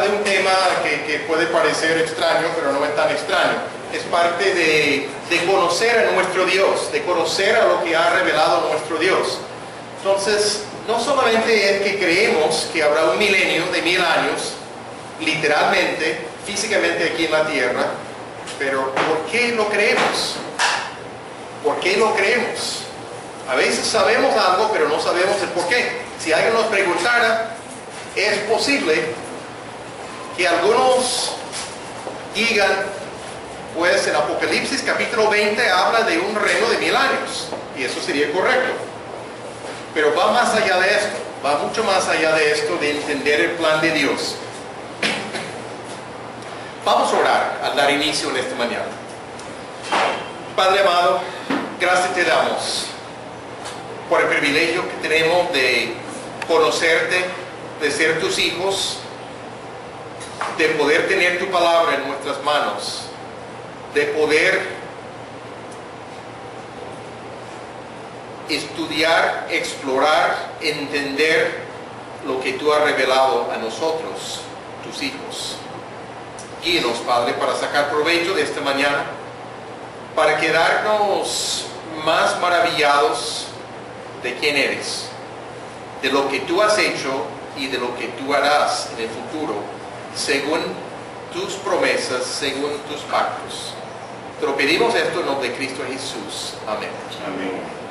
hablar de un tema que puede parecer extraño, pero no es tan extraño. Es parte de conocer a nuestro Dios, de conocer a lo que ha revelado nuestro Dios. Entonces, no solamente es que creemos que habrá un milenio de 1000 años, literalmente, físicamente aquí en la tierra, pero ¿por qué lo creemos? ¿Por qué lo creemos? A veces sabemos algo, pero no sabemos el por qué. Si alguien nos preguntara, es posible que algunos digan, pues en Apocalipsis capítulo 20 habla de un reino de 1000 años, y eso sería correcto. Pero va más allá de esto, va mucho más allá de esto, de entender el plan de Dios. Vamos a orar al dar inicio en esta mañana. Padre amado, gracias te damos por el privilegio que tenemos de conocerte, de ser tus hijos, de poder tener tu palabra en nuestras manos, de poder estudiar, explorar, entender lo que tú has revelado a nosotros, tus hijos. Guíenos, Padre, para sacar provecho de esta mañana, para quedarnos más maravillados de quién eres, de lo que tú has hecho y de lo que tú harás en el futuro, según tus promesas, según tus pactos. Te lo pedimos esto en nombre de Cristo Jesús. Amén. Amén.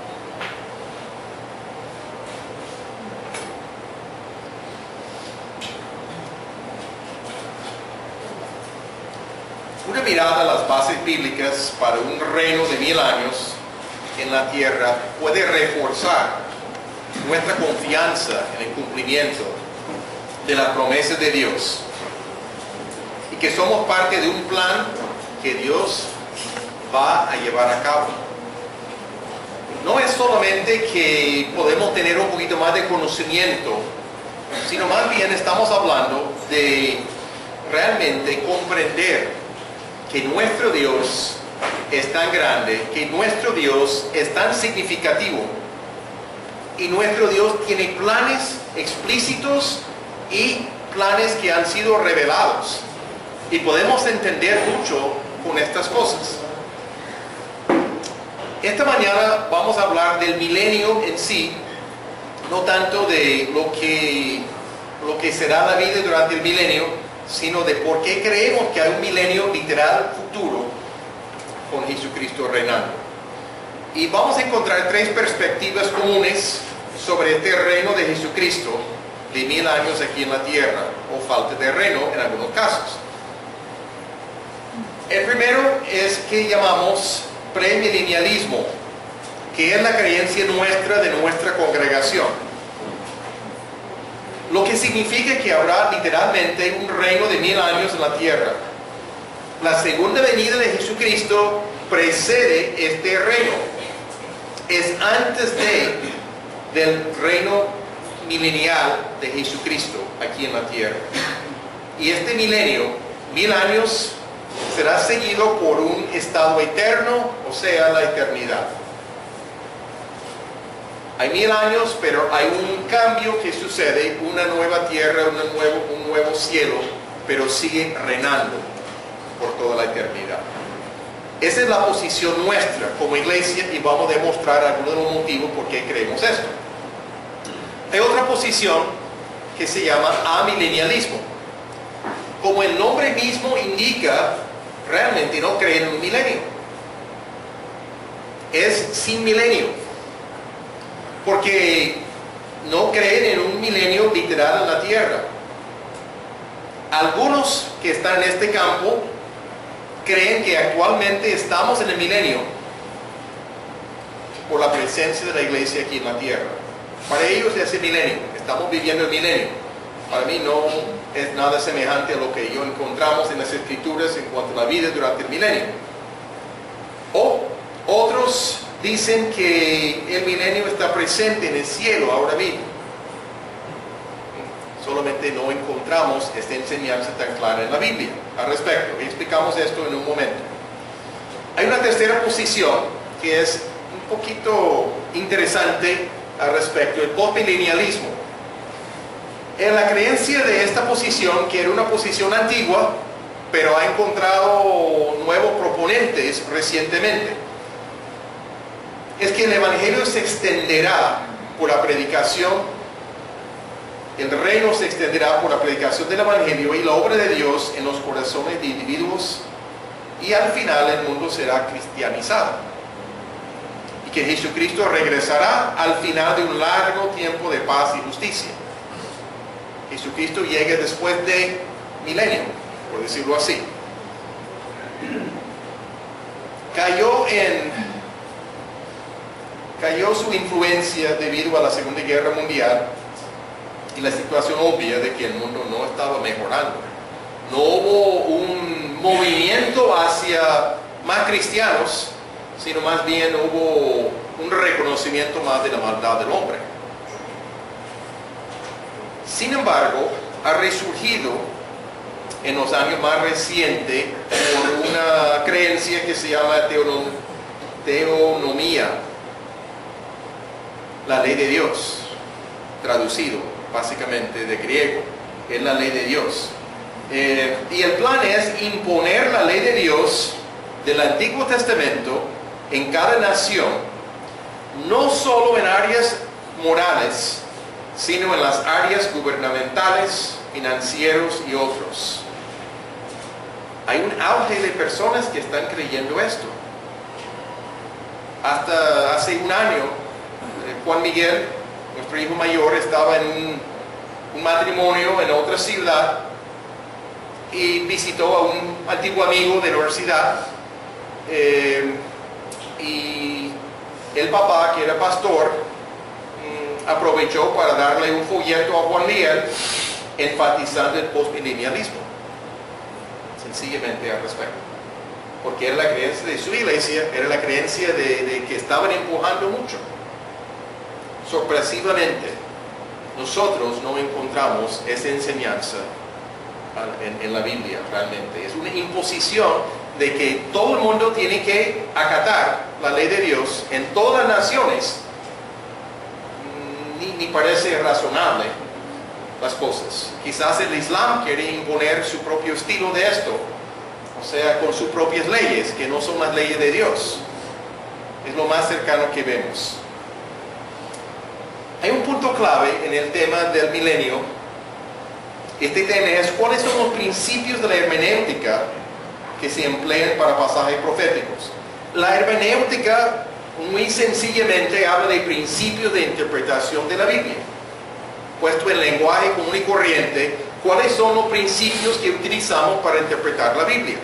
Una mirada a las bases bíblicas para un reino de 1000 años en la tierra puede reforzar nuestra confianza en el cumplimiento de las promesas de Dios y que somos parte de un plan que Dios va a llevar a cabo. No es solamente que podemos tener un poquito más de conocimiento, sino más bien estamos hablando de realmente comprender que nuestro Dios es tan grande, que nuestro Dios es tan significativo y nuestro Dios tiene planes explícitos y planes que han sido revelados, y podemos entender mucho con estas cosas. Esta mañana vamos a hablar del milenio en sí, no tanto de lo que será la vida durante el milenio, sino de por qué creemos que hay un milenio literal futuro con Jesucristo reinando. Y vamos a encontrar 3 perspectivas comunes sobre este reino de Jesucristo de 1000 años aquí en la tierra, o falta de reino en algunos casos. El primero es que llamamos premilenialismo, que es la creencia nuestra de nuestra congregación. Lo que significa que habrá literalmente un reino de 1000 años en la tierra. La segunda venida de Jesucristo precede este reino. Es antes del reino milenial de Jesucristo aquí en la tierra. Y este milenio, 1000 años, será seguido por un estado eterno, o sea, la eternidad. Hay 1000 años, pero hay un cambio que sucede, una nueva tierra, un nuevo cielo, pero sigue reinando por toda la eternidad. Esa es la posición nuestra como iglesia, y vamos a demostrar algunos de los motivos por qué creemos esto. Hay otra posición que se llama amilenialismo. Como el nombre mismo indica, realmente no creen en un milenio. Es sin milenio, porque no creen en un milenio literal en la tierra. Algunos que están en este campo creen que actualmente estamos en el milenio por la presencia de la iglesia aquí en la tierra. Para ellos es el milenio, estamos viviendo el milenio. Para mí no es nada semejante a lo que yo encontramos en las escrituras en cuanto a la vida durante el milenio. O otros dicen que el milenio está presente en el cielo ahora mismo. Solamente no encontramos esta enseñanza tan clara en la Biblia al respecto. Y explicamos esto en un momento. Hay una tercera posición que es un poquito interesante al respecto, el postmilenialismo. En la creencia de esta posición, que era una posición antigua, pero ha encontrado nuevos proponentes recientemente, es que el Evangelio se extenderá por la predicación, el reino se extenderá por la predicación del Evangelio y la obra de Dios en los corazones de individuos, y al final el mundo será cristianizado. Y que Jesucristo regresará al final de un largo tiempo de paz y justicia. Jesucristo llega después de milenio, por decirlo así. Cayó su influencia debido a la Segunda Guerra Mundial y la situación obvia de que el mundo no estaba mejorando. No hubo un movimiento hacia más cristianos, sino más bien hubo un reconocimiento más de la maldad del hombre. Sin embargo, ha resurgido en los años más recientes por una creencia que se llama teonomía, la ley de Dios, traducido básicamente de griego, es la ley de Dios. Y el plan es imponer la ley de Dios del Antiguo Testamento en cada nación, no solo en áreas morales, sino en las áreas gubernamentales, financieros y otros. Hay un auge de personas que están creyendo esto. Hasta hace un año, Juan Miguel, nuestro hijo mayor, estaba en un matrimonio en otra ciudad y visitó a un antiguo amigo de la universidad, y el papá, que era pastor, aprovechó para darle un folleto a Juan Miguel enfatizando el postmilenialismo, sencillamente al respecto, porque era la creencia de su iglesia, era la creencia de que estaban empujando mucho. Sorpresivamente, nosotros no encontramos esa enseñanza en la Biblia realmente. Es una imposición de que todo el mundo tiene que acatar la ley de Dios en todas las naciones. Ni parece razonable las cosas. Quizás el Islam quiere imponer su propio estilo de esto, o sea, con sus propias leyes, que no son las leyes de Dios. Es lo más cercano que vemos. Hay un punto clave en el tema del milenio. Este tema es cuáles son los principios de la hermenéutica que se emplean para pasajes proféticos. La hermenéutica, muy sencillamente, habla de principios de interpretación de la Biblia. Puesto en lenguaje común y corriente, ¿cuáles son los principios que utilizamos para interpretar la Biblia?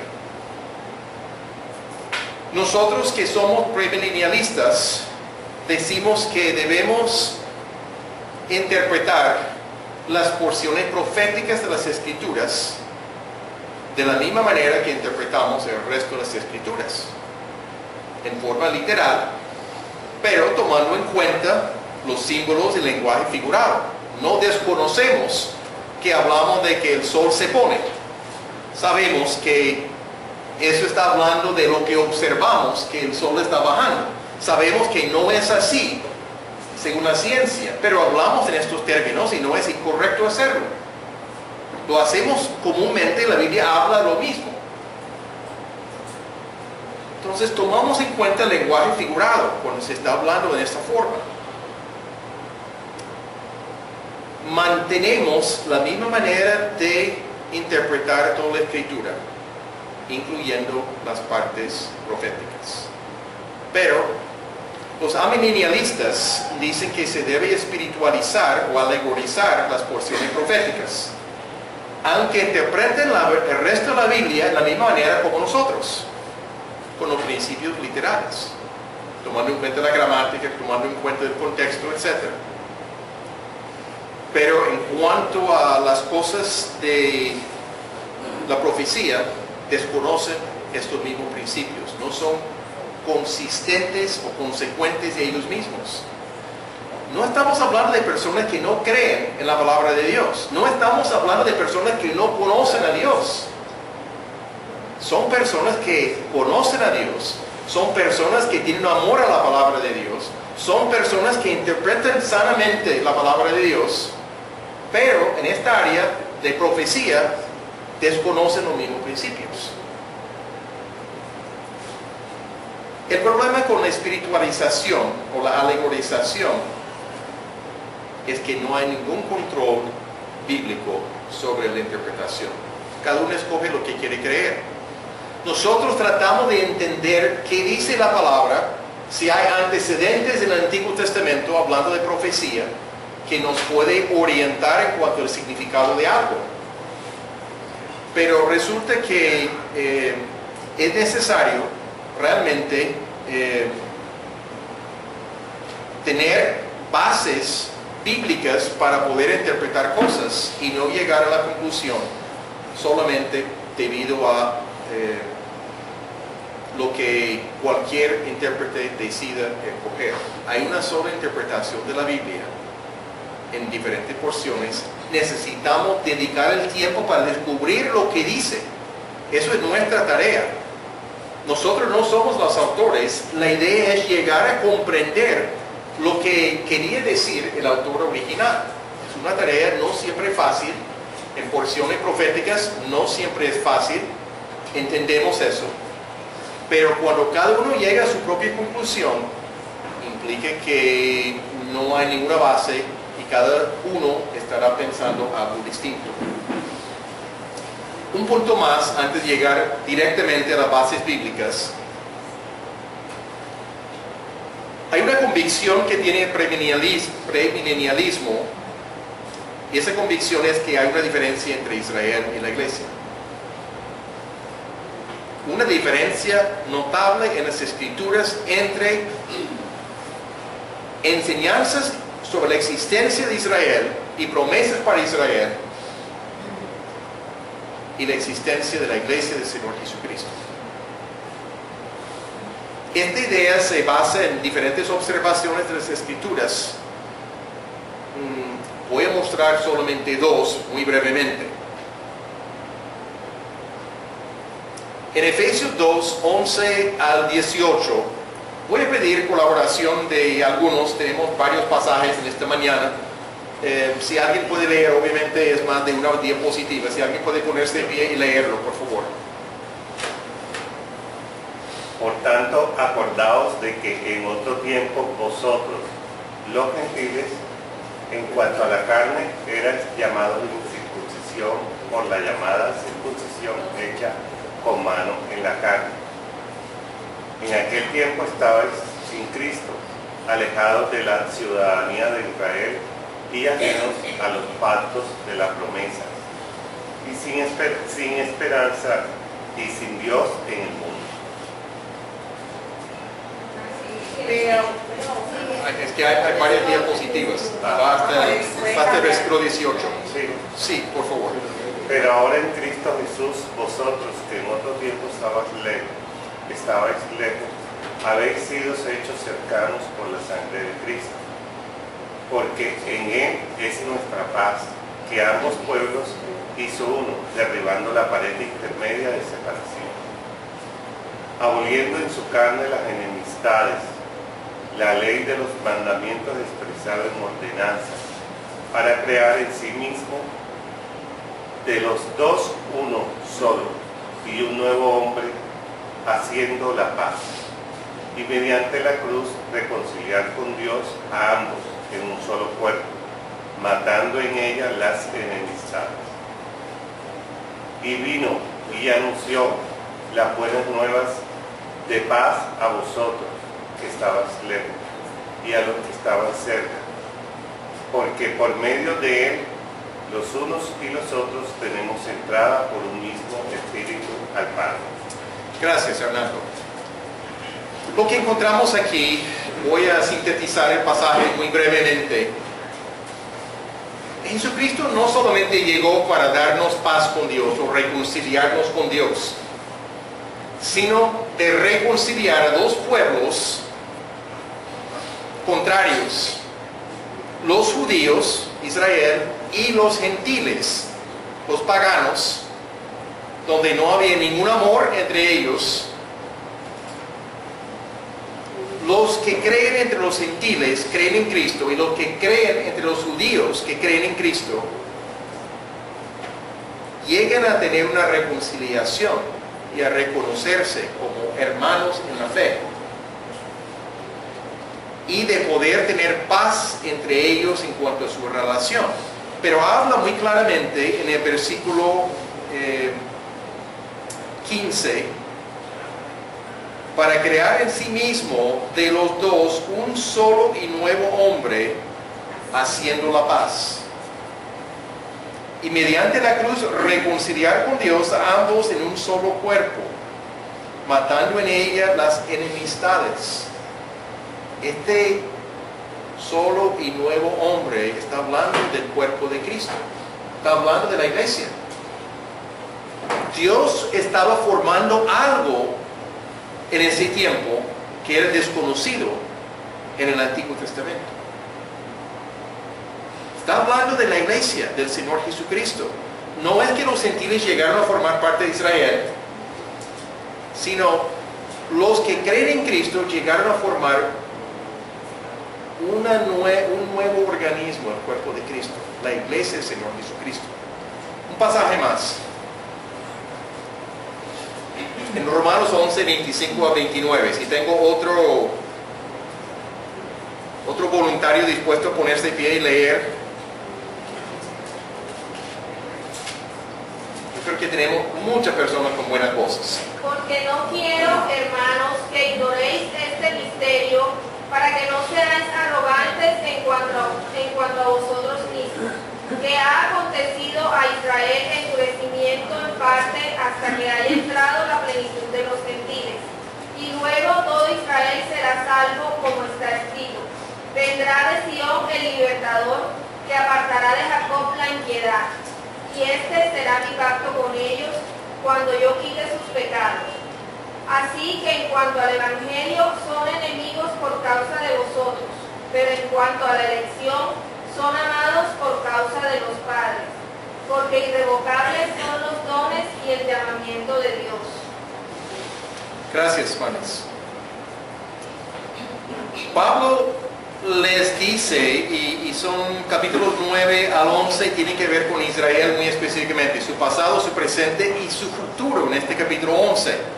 Nosotros que somos premilenialistas, decimos que debemos interpretar las porciones proféticas de las Escrituras de la misma manera que interpretamos el resto de las Escrituras, en forma literal, pero tomando en cuenta los símbolos y el lenguaje figurado. No desconocemos que hablamos de que el sol se pone. Sabemos que eso está hablando de lo que observamos, que el sol está bajando. Sabemos que no es así según la ciencia, pero hablamos en estos términos y no es incorrecto hacerlo. Lo hacemos comúnmente, la Biblia habla lo mismo. Entonces tomamos en cuenta el lenguaje figurado cuando se está hablando de esta forma. Mantenemos la misma manera de interpretar toda la Escritura, incluyendo las partes proféticas. Pero los amilenialistas dicen que se debe espiritualizar o alegorizar las porciones proféticas, aunque interpreten el resto de la Biblia de la misma manera como nosotros, con los principios literales, tomando en cuenta la gramática, tomando en cuenta el contexto, etc. Pero en cuanto a las cosas de la profecía, desconocen estos mismos principios, no son consistentes o consecuentes de ellos mismos. No estamos hablando de personas que no creen en la palabra de Dios. No estamos hablando de personas que no conocen a Dios. Son personas que conocen a Dios. Son personas que tienen amor a la palabra de Dios. Son personas que interpretan sanamente la palabra de Dios. pero en esta área de profecía desconocen los mismos principios. El problema con la espiritualización o la alegorización es que no hay ningún control bíblico sobre la interpretación. Cada uno escoge lo que quiere creer. Nosotros tratamos de entender qué dice la palabra, si hay antecedentes en el Antiguo Testamento hablando de profecía que nos puede orientar en cuanto al significado de algo. Pero resulta que es necesario realmente tener bases bíblicas para poder interpretar cosas y no llegar a la conclusión solamente debido a lo que cualquier intérprete decida escoger. Hay una sola interpretación de la Biblia en diferentes porciones. Necesitamos dedicar el tiempo para descubrir lo que dice. Eso es nuestra tarea. Nosotros no somos los autores. La idea es llegar a comprender lo que quería decir el autor original. Es una tarea no siempre fácil. En porciones proféticas no siempre es fácil. Entendemos eso. Pero cuando cada uno llega a su propia conclusión, implica que no hay ninguna base y cada uno estará pensando algo distinto. Un punto más antes de llegar directamente a las bases bíblicas. Hay una convicción que tiene el premilenialismo, y esa convicción es que hay una diferencia entre Israel y la iglesia. Una diferencia notable en las escrituras entre enseñanzas sobre la existencia de Israel y promesas para Israel y la existencia de la iglesia del Señor Jesucristo. Esta idea se basa en diferentes observaciones de las escrituras. Voy a mostrar solamente dos muy brevemente. En Efesios 2, 11 al 18, voy a pedir colaboración de algunos. Tenemos varios pasajes en esta mañana. Si alguien puede leer, obviamente es más de una diapositiva. Si alguien puede ponerse de pie y leerlo, por favor. Por tanto, acordaos de que en otro tiempo vosotros, los gentiles, en cuanto a la carne, erais llamados incircuncisión por la llamada circuncisión hecha con mano en la carne. En aquel tiempo estabais sin Cristo, alejados de la ciudadanía de Israel y ajenos a los pactos de la promesa, y sin esperanza y sin Dios en el mundo. Es que hay varias diapositivas. Hasta el versículo 18. Sí, por favor. Pero ahora en Cristo Jesús, vosotros que en otro tiempo estabais lejos, habéis sido hechos cercanos por la sangre de Cristo. Porque en Él es nuestra paz, que ambos pueblos hizo uno, derribando la pared intermedia de separación, aboliendo en su carne las enemistades, la ley de los mandamientos expresada en ordenanzas, para crear en sí mismo de los dos uno solo, y un nuevo hombre, haciendo la paz, y mediante la cruz reconciliar con Dios a ambos en un solo cuerpo, matando en ella las enemistades. Y vino y anunció las buenas nuevas de paz a vosotros que estabais lejos y a los que estaban cerca, porque por medio de él los unos y los otros tenemos entrada por un mismo espíritu al Padre. Gracias, Hernando. Lo que encontramos aquí, voy a sintetizar el pasaje muy brevemente. Jesucristo no solamente llegó para darnos paz con Dios o reconciliarnos con Dios, sino de reconciliar a dos pueblos contrarios, los judíos, Israel, y los gentiles, los paganos, donde no había ningún amor entre ellos. los que creen entre los gentiles creen en Cristo, y los que creen entre los judíos que creen en Cristo llegan a tener una reconciliación y a reconocerse como hermanos en la fe, y de poder tener paz entre ellos en cuanto a su relación. Pero habla muy claramente en el versículo 15, para crear en sí mismo de los dos un solo y nuevo hombre, haciendo la paz, y mediante la cruz reconciliar con Dios a ambos en un solo cuerpo, matando en ella las enemistades. Este solo y nuevo hombre está hablando del cuerpo de Cristo, está hablando de la iglesia. Dios estaba formando algo en ese tiempo que era desconocido en el Antiguo Testamento. Está hablando de la iglesia del Señor Jesucristo. No es que los gentiles llegaron a formar parte de Israel, sino los que creen en Cristo llegaron a formar un nuevo organismo, el cuerpo de Cristo, la iglesia del Señor Jesucristo. Un pasaje más. En Romanos 11, 25 a 29. Si tengo otro voluntario dispuesto a ponerse de pie y leer. Yo creo que tenemos muchas personas con buenas voces. Porque no quiero, hermanos, que ignoréis este misterio, para que no seáis arrogantes en cuanto a vosotros mismos, que ha acontecido a Israel endurecimiento en parte hasta que haya entrado la plenitud de los gentiles. Y luego todo Israel será salvo, como está escrito: vendrá de Sión el libertador, que apartará de Jacob la impiedad. Y este será mi pacto con ellos, cuando yo quite sus pecados. Así que en cuanto al Evangelio, son enemigos por causa de vosotros, pero en cuanto a la elección, son amados por causa de los padres, porque irrevocables son los dones y el llamamiento de Dios. Gracias, hermanos. Pablo les dice, y son capítulos 9 al 11, tienen que ver con Israel muy específicamente, su pasado, su presente y su futuro en este capítulo 11.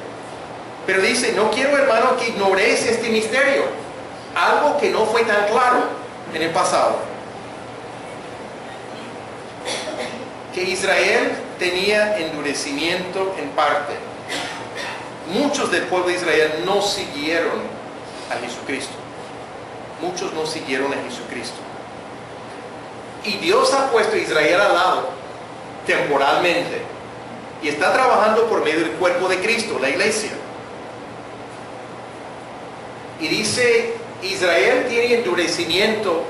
Pero dice, no quiero, hermano, que ignoréis este misterio, algo que no fue tan claro en el pasado. Que Israel tenía endurecimiento en parte. Muchos del pueblo de Israel no siguieron a Jesucristo. Muchos no siguieron a Jesucristo. Y Dios ha puesto a Israel al lado, temporalmente. Y está trabajando por medio del cuerpo de Cristo, la iglesia. Y dice, Israel tiene endurecimiento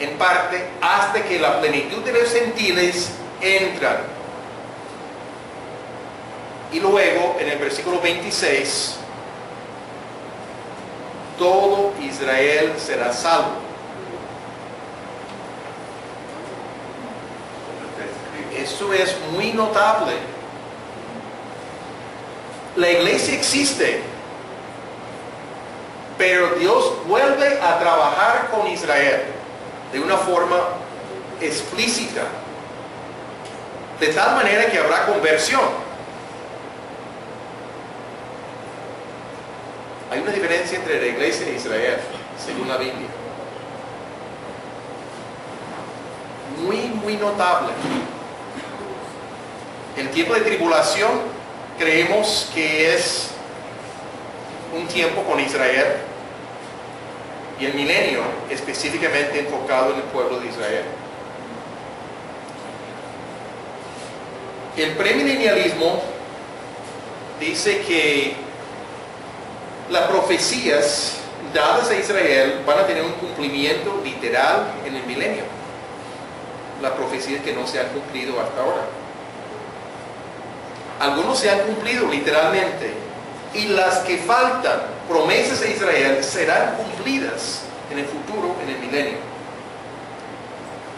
en parte hasta que la plenitud de los gentiles entran. Y luego, en el versículo 26, todo Israel será salvo. Eso es muy notable. La iglesia existe, pero Dios vuelve a trabajar con Israel de una forma explícita, de tal manera que habrá conversión. Hay una diferencia entre la iglesia e Israel, según la Biblia. Muy notable. El tiempo de tribulación creemos que es un tiempo con Israel, y el milenio específicamente enfocado en el pueblo de Israel. El premilenialismo dice que las profecías dadas a Israel van a tener un cumplimiento literal en el milenio. Las profecías que no se han cumplido hasta ahora. Algunos se han cumplido literalmente, y las que faltan, promesas a Israel, serán cumplidas en el futuro, en el milenio.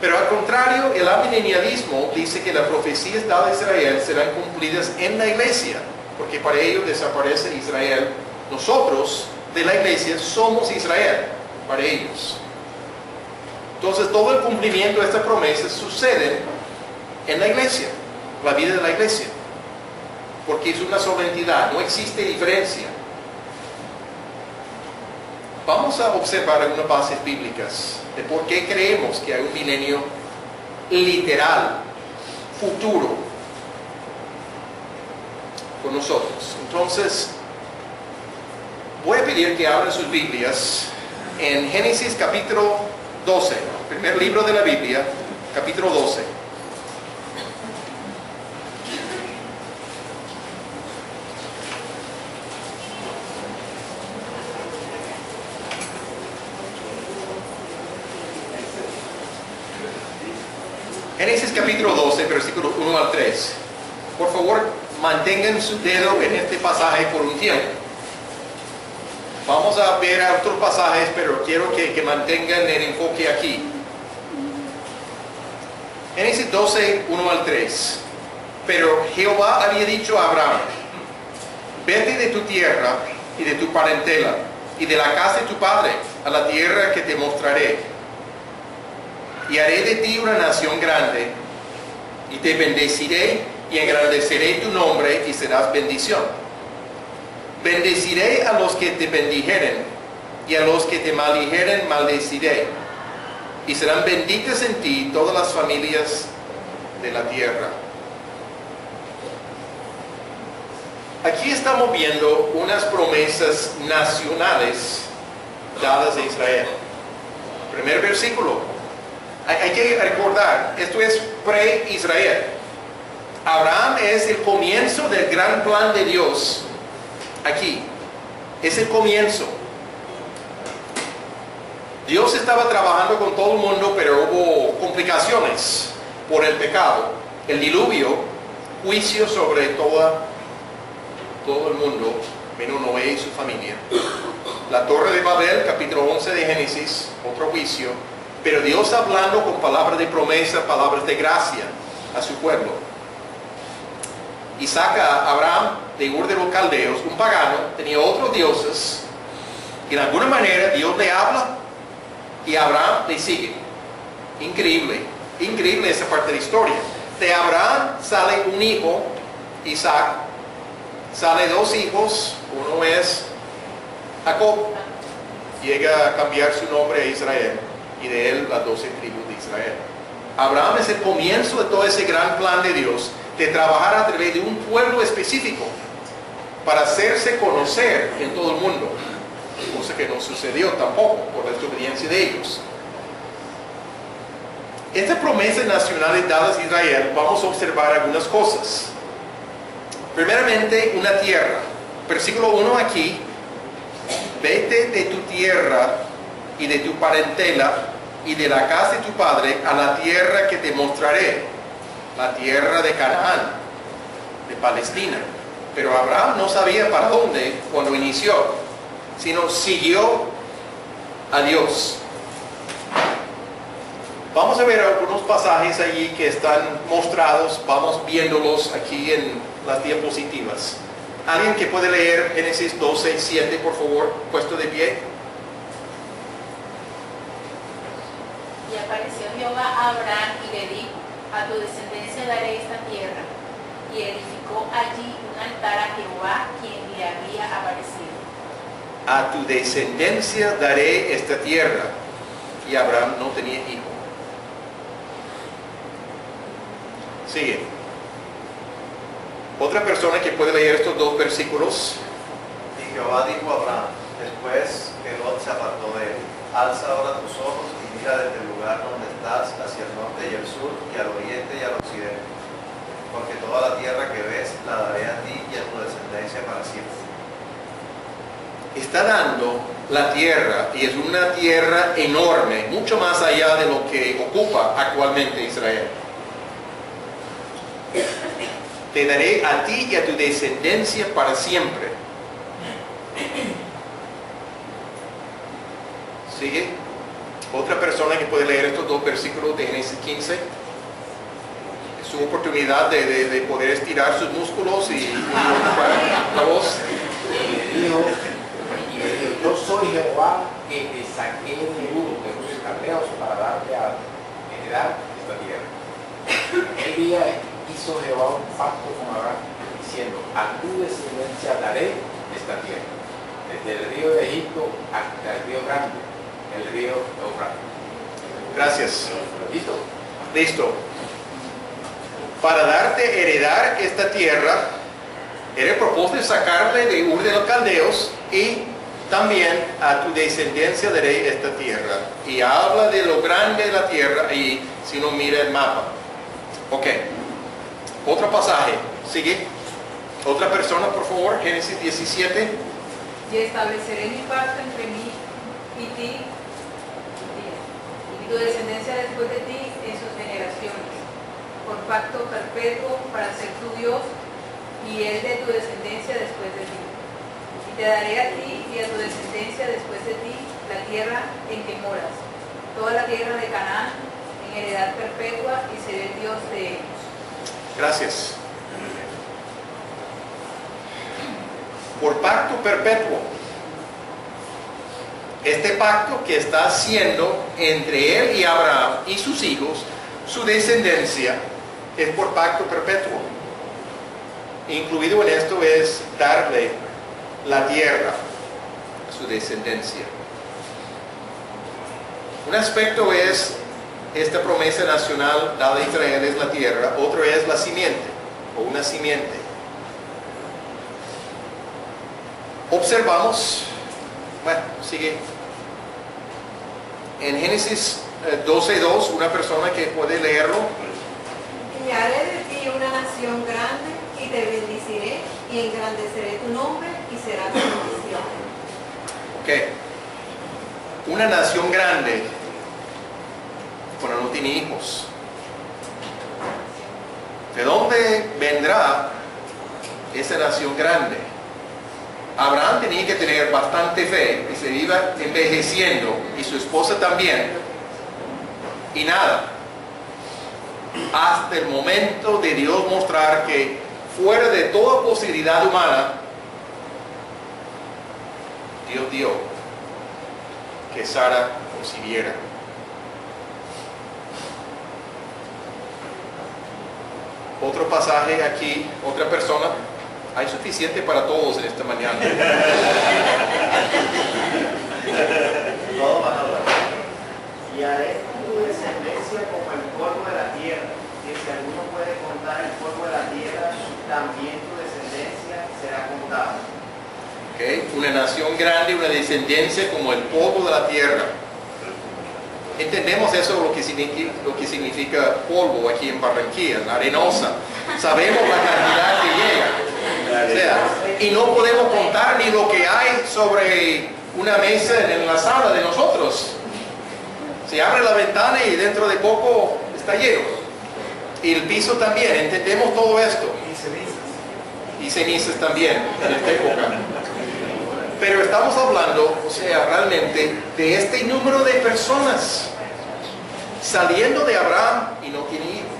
Pero al contrario, el amilenialismo dice que las profecías dadas a Israel serán cumplidas en la iglesia, porque para ello desaparece Israel. Nosotros de la iglesia, somos Israel para ellos. Entonces todo el cumplimiento de esta promesa sucede en la iglesia, la vida de la iglesia, porque es una sola entidad, no existe diferencia. Vamos a observar algunas bases bíblicas de por qué creemos que hay un milenio literal, futuro, con nosotros. Entonces, voy a pedir que abran sus Biblias en Génesis capítulo 12, primer libro de la Biblia, capítulo 12. Génesis capítulo 12, versículo 1 al 3. Por favor, mantengan su dedo en este pasaje por un tiempo. Vamos a ver otros pasajes, pero quiero que mantengan el enfoque aquí. Génesis 12, 1 al 3. Pero Jehová había dicho a Abraham: vete de tu tierra y de tu parentela y de la casa de tu padre a la tierra que te mostraré. Y haré de ti una nación grande, y te bendeciré y engrandeceré tu nombre y serás bendición. Bendeciré a los que te bendijeren, y a los que te maldijeren maldeciré. Y serán benditas en ti todas las familias de la tierra. Aquí estamos viendo unas promesas nacionales dadas a Israel. Primer versículo. Hay que recordar, esto es pre-Israel. Abraham es el comienzo del gran plan de Dios. Aquí, es el comienzo. Dios estaba trabajando con todo el mundo, pero hubo complicaciones por el pecado. El diluvio, juicio sobre todo el mundo, menos Noé y su familia. La Torre de Babel, capítulo 11 de Génesis, otro juicio. Pero Dios hablando con palabras de promesa, palabras de gracia a su pueblo. Y saca a Abraham de Ur de los Caldeos, un pagano, tenía otros dioses. Y de alguna manera Dios le habla y Abraham le sigue. Increíble, increíble esa parte de la historia. De Abraham sale un hijo, Isaac. Sale dos hijos, uno es Jacob. Llega a cambiar su nombre a Israel. Y de él las 12 tribus de Israel. Abraham es el comienzo de todo ese gran plan de Dios, de trabajar a través de un pueblo específico para hacerse conocer en todo el mundo, cosa que no sucedió tampoco por la desobediencia de ellos. Estas promesas nacionales dadas a Israel, vamos a observar algunas cosas. Primeramente, una tierra. Versículo 1 aquí: vete de tu tierra y de tu parentela y de la casa de tu padre a la tierra que te mostraré, la tierra de Canaán, de Palestina. Pero Abraham no sabía para dónde cuando inició, sino siguió a Dios. Vamos a ver algunos pasajes allí que están mostrados, vamos viéndolos aquí en las diapositivas. ¿Alguien que puede leer Génesis 12, 7, por favor, puesto de pie? Y apareció Jehová a Abraham y le dijo: a tu descendencia daré esta tierra. Y edificó allí un altar a Jehová, quien le había aparecido. A tu descendencia daré esta tierra. Y Abraham no tenía hijo. Sigue. Otra persona que puede leer estos dos versículos. Y Jehová dijo a Abraham, después que Lot se apartó de él: alza ahora tus ojos y mira desde el lugar donde estás hacia el norte y el sur y al oriente y al occidente, porque toda la tierra que ves la daré a ti y a tu descendencia para siempre. Está dando la tierra, y es una tierra enorme, mucho más allá de lo que ocupa actualmente Israel. Te daré a ti y a tu descendencia para siempre. ¿Sigue? Otra persona que puede leer estos dos versículos de Génesis 15. Es su oportunidad de poder estirar sus músculos y ocupar la voz. Y dijo Jehová que te saqué de Ur de los caldeos para darte a heredar esta tierra. Aquel día hizo Jehová un pacto con Abraham, diciendo: a tu descendencia daré esta tierra, desde el río de Egipto hasta el río grande, el río Eufrates. Gracias. ¿Listo? Listo. Para darte heredar esta tierra, era el propósito de sacarle de Ur de los Caldeos, y también a tu descendencia daré esta tierra. Y habla de lo grande de la tierra, y si uno mira el mapa. Ok. Otro pasaje. Sigue. Otra persona, por favor. Génesis 17. Y estableceré mi pacto entre mí y ti, y tu descendencia después de ti en sus generaciones, por pacto perpetuo para ser tu Dios y el de tu descendencia después de ti. Y te daré a ti y a tu descendencia después de ti la tierra en que moras, toda la tierra de Canaán, en heredad perpetua, y seré el Dios de ellos. Gracias. Por pacto perpetuo. Este pacto que está haciendo entre él y Abraham y sus hijos, su descendencia, es por pacto perpetuo. Incluido en esto es darle la tierra a su descendencia. Un aspecto es esta promesa nacional dada a Israel es la tierra, otro es la simiente o una simiente. Observamos, bueno, sigue. En Génesis 12:2, una persona que puede leerlo. Y haré de ti una nación grande, y te bendeciré, y engrandeceré tu nombre, y serás bendición. Ok. Una nación grande, cuando no tiene hijos. ¿De dónde vendrá esa nación grande? Abraham tenía que tener bastante fe y se iba envejeciendo, y su esposa también. Y nada, hasta el momento de Dios mostrar que fuera de toda posibilidad humana, Dios dio que Sara concibiera. Otro pasaje aquí, otra persona. Hay suficiente para todos en esta mañana. Todo van a hablar. Y haré tu descendencia como el polvo de la tierra, que si alguno puede contar el polvo de la tierra, también tu descendencia será contada. Okay. Una nación grande, una descendencia como el polvo de la tierra. Entendemos eso, lo que significa polvo aquí en Barranquilla, la arenosa. Sabemos la cantidad que llega. O sea, y no podemos contar ni lo que hay sobre una mesa en la sala de nosotros. Se abre la ventana y dentro de poco está lleno. Y el piso también, entendemos todo esto. Y cenizas también en esta época. Pero estamos hablando, o sea, realmente de este número de personas saliendo de Abraham y no tiene hijos.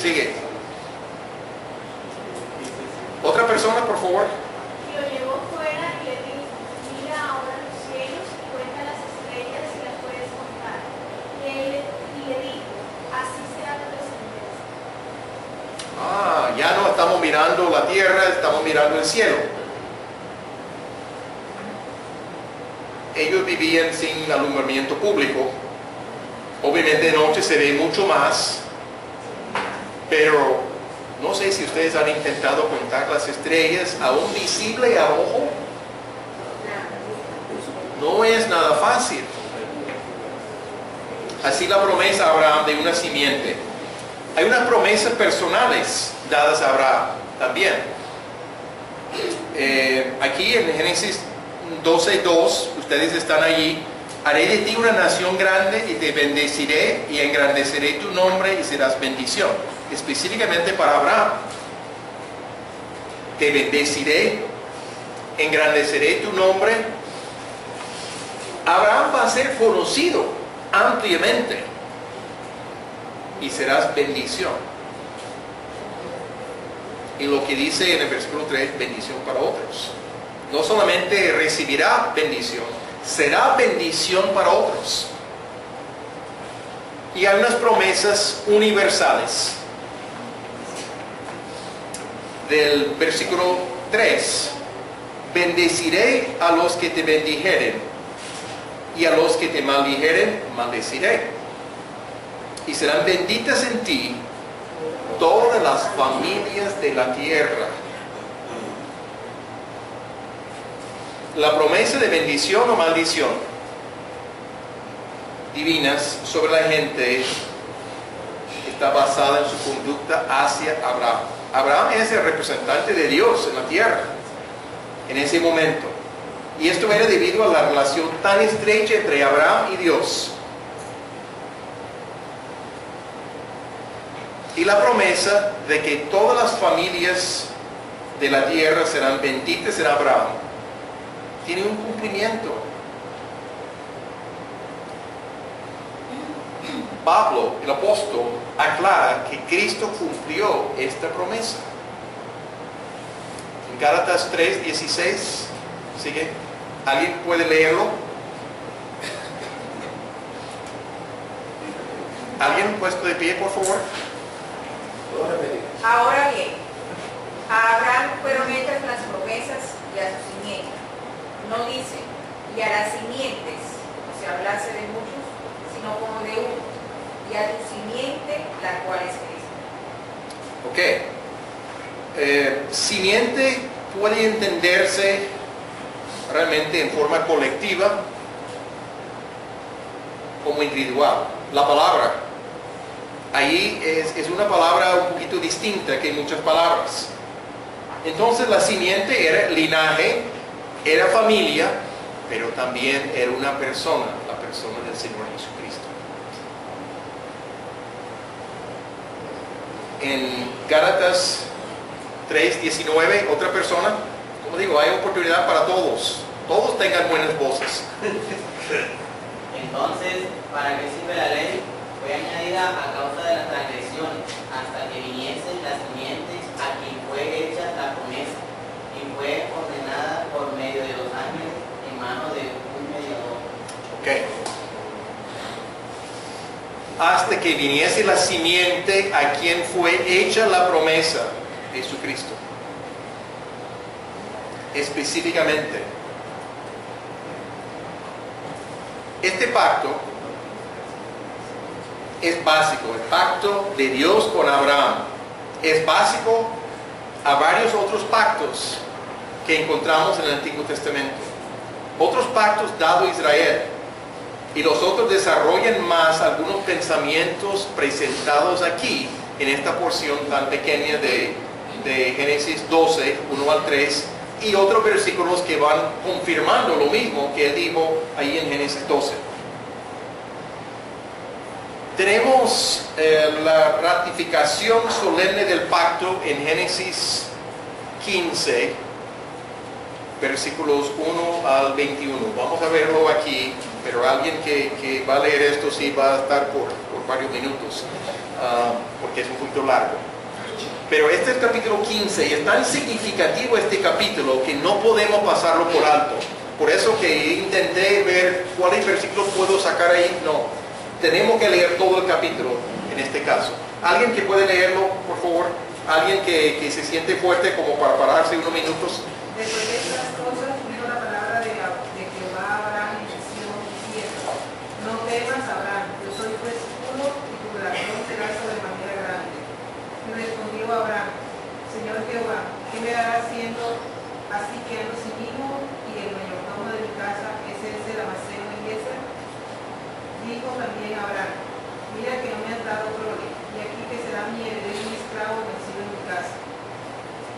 Sigue. Otra persona, por favor. Y lo llevó fuera y le dijo: mira ahora los cielos y cuenta las estrellas si las puedes contar. Y le dijo: así será tu descendencia. Ya no estamos mirando la tierra, estamos mirando el cielo. Ellos vivían sin alumbramiento público. Obviamente de noche se ve mucho más, pero no sé si ustedes han intentado contar las estrellas aún visible a ojo. No es nada fácil. Así la promesa a Abraham de una simiente. Hay unas promesas personales dadas a Abraham también. Aquí en Génesis 12:2, ustedes están allí. Haré de ti una nación grande y te bendeciré y engrandeceré tu nombre y serás bendición. Específicamente para Abraham. Te bendeciré, engrandeceré tu nombre. Abraham va a ser conocido ampliamente y serás bendición. Y lo que dice en el versículo 3, bendición para otros. no solamente recibirá bendición, será bendición para otros. Y hay unas promesas universales. Del versículo 3, bendeciré a los que te bendijeren, y a los que te maldijeren, maldeciré. Y serán benditas en ti todas las familias de la tierra. La promesa de bendición o maldición divinas sobre la gente está basada en su conducta hacia Abraham. Abraham es el representante de Dios en la tierra en ese momento. Y esto era debido a la relación tan estrecha entre Abraham y Dios. Y la promesa de que todas las familias de la tierra serán benditas en Abraham tiene un cumplimiento. Pablo, el apóstol, aclara que Cristo cumplió esta promesa. En Gálatas 3:16, ¿sigue? ¿Alguien puede leerlo? ¿Alguien puesto de pie, por favor? Ahora bien, a Abraham fueron hechas las promesas y a su simiente. No dice, y a las simientes, como si hablase de muchos, sino como de uno, y a tu simiente, la cual es Cristo. Ok. Simiente puede entenderse realmente en forma colectiva como individual. La palabra ahí es una palabra un poquito distinta que muchas palabras. Entonces la simiente era linaje, era familia, pero también era una persona, la persona del Señor Jesucristo. En Gálatas 3:19, otra persona, como digo, hay oportunidad para todos. Todos tengan buenas voces. Entonces, ¿para qué sirve la ley? Fue añadida a causa de las transgresiones, hasta que viniesen las simientes a quien fue hecha la promesa, y fue ordenada por medio de los ángeles en manos de un mediador. Ok. Hasta que viniese la simiente a quien fue hecha la promesa, Jesucristo. Específicamente, este pacto es básico, el pacto de Dios con Abraham es básico a varios otros pactos que encontramos en el Antiguo Testamento. Otros pactos dado a Israel, y los otros desarrollan más algunos pensamientos presentados aquí en esta porción tan pequeña de Génesis 12, 1 al 3, y otros versículos que van confirmando lo mismo que él dijo ahí en Génesis 12. Tenemos la ratificación solemne del pacto en Génesis 15, versículos 1 al 21. Vamos a verlo aquí, pero alguien que va a leer esto sí va a estar por varios minutos, porque es un poquito largo. Pero este es el capítulo 15 y es tan significativo este capítulo que no podemos pasarlo por alto. Por eso que intenté ver cuáles versículos puedo sacar ahí. No, tenemos que leer todo el capítulo en este caso. ¿Alguien que puede leerlo, por favor? ¿Alguien que se siente fuerte como para pararse unos minutos? Después de estas cosas, vino la palabra de Jehová a Abraham en visión diciendo: no temas, Abraham, yo soy tu escudo y tu galardón será sobremanera grande. Y respondió Abraham: Señor Jehová, ¿qué me harás siendo así que ando sin hijo y el mayordomo de mi casa es ese Damaseno Eliezer? Dijo también Abraham: mira que no me has dado gloria, y aquí que será mi heredero y mi esclavo vencido en mi casa.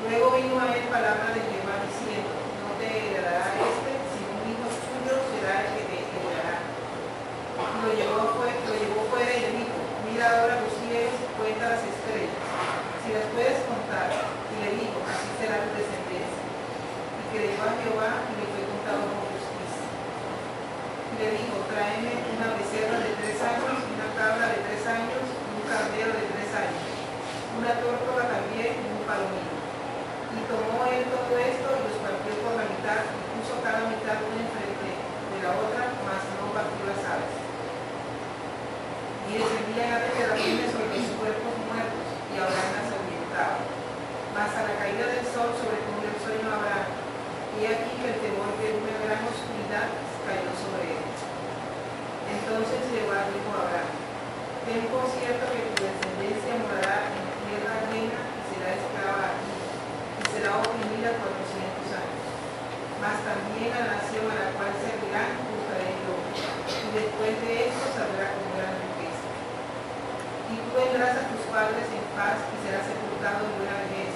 Luego vino a él palabra de Jehová diciendo: no te heredará este, sino un hijo suyo será el que te heredará. Y lo llevó fuera y le dijo: mira ahora los cielos y cuenta las estrellas, si las puedes contar. Y le dijo: así será tu descendencia. Y creyó a Jehová y le fue contado con justicia. Y le dijo: tráeme una becerra de 3 años, una cabra de 3 años, un cordero de 3 años, una tórtola también y un palomino. Y tomó él todo esto y los partió por la mitad estado en buena vejez,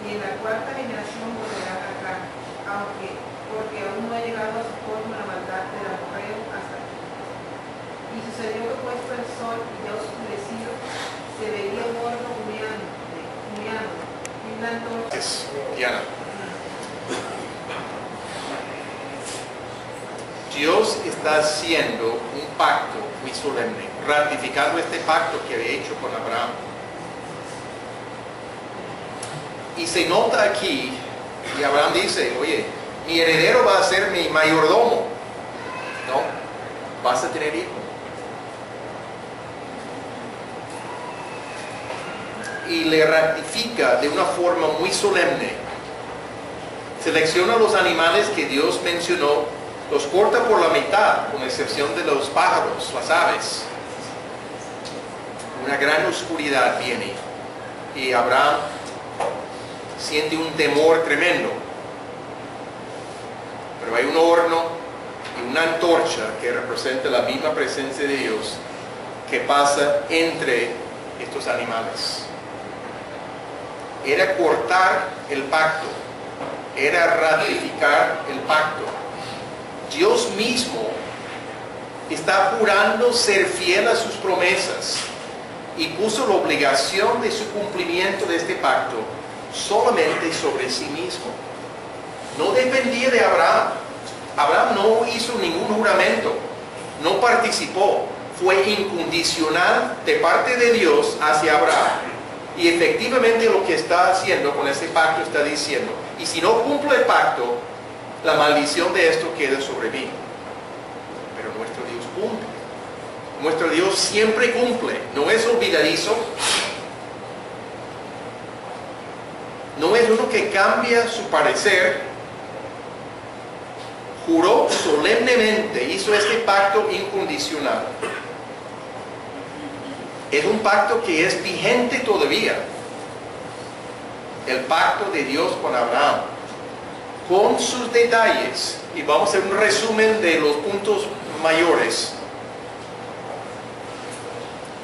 y en la cuarta generación volverán acá, porque aún no ha llegado a su forma la maldad del amorreo hasta aquí. Y sucedió que puesto el sol y ya oscurecido, se veía un horno humeando, y una antorcha. Diana. Dios está haciendo un pacto muy solemne, ratificando este pacto que había hecho con Abraham. Y se nota aquí, y Abraham dice, oye, mi heredero va a ser mi mayordomo. No, vas a tener hijo. Y le ratifica de una forma muy solemne. Selecciona los animales que Dios mencionó, los corta por la mitad, con excepción de los pájaros, las aves. Una gran oscuridad viene y Abraham siente un temor tremendo. Pero hay un horno y una antorcha que representa la misma presencia de Dios que pasa entre estos animales. Era cortar el pacto, era ratificar el pacto. Dios mismo está jurando ser fiel a sus promesas y puso la obligación de su cumplimiento de este pacto solamente sobre sí mismo. No dependía de Abraham. Abraham no hizo ningún juramento, no participó. Fue incondicional de parte de Dios hacia Abraham. Y efectivamente lo que está haciendo con ese pacto está diciendo, y si no cumple el pacto, la maldición de esto queda sobre mí. Pero nuestro Dios cumple. Nuestro Dios siempre cumple. No es olvidadizo. No es uno que cambia su parecer. Juró solemnemente, hizo este pacto incondicional. Es un pacto que es vigente todavía. El pacto de Dios con Abraham, con sus detalles. Y vamos a hacer un resumen de los puntos mayores.